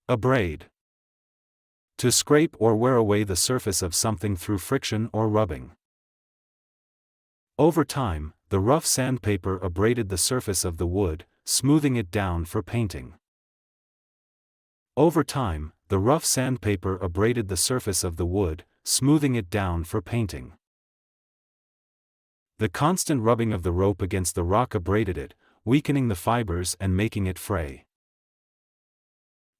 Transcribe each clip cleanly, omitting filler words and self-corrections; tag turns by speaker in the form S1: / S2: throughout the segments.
S1: Abrade. To scrape or wear away the surface of something through friction or rubbing. Over time, the rough sandpaper abraded the surface of the wood, smoothing it down for painting. Over time, the rough sandpaper abraded the surface of the wood, smoothing it down for painting. The constant rubbing of the rope against the rock abraded it, weakening the fibers and making it fray.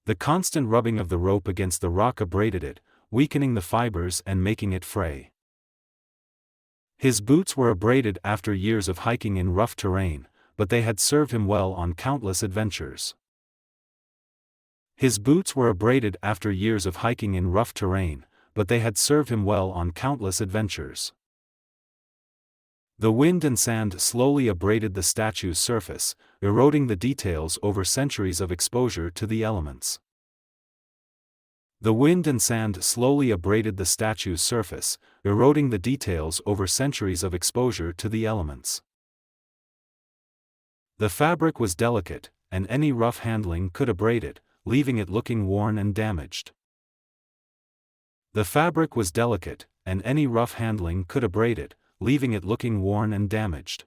S1: The constant rubbing of the rope against the rock abraded it, weakening the fibers and making it fray. His boots were abraded after years of hiking in rough terrain, but they had served him well on countless adventures. His boots were abraded after years of hiking in rough terrain, but they had served him well on countless adventures. The wind and sand slowly abraded the statue's surface, eroding the details over centuries of exposure to the elements. The wind and sand slowly abraded the statue's surface, eroding the details over centuries of exposure to the elements. The fabric was delicate, and any rough handling could abrade it, leaving it looking worn and damaged. The fabric was delicate, and any rough handling could abrade it, leaving it looking worn and damaged.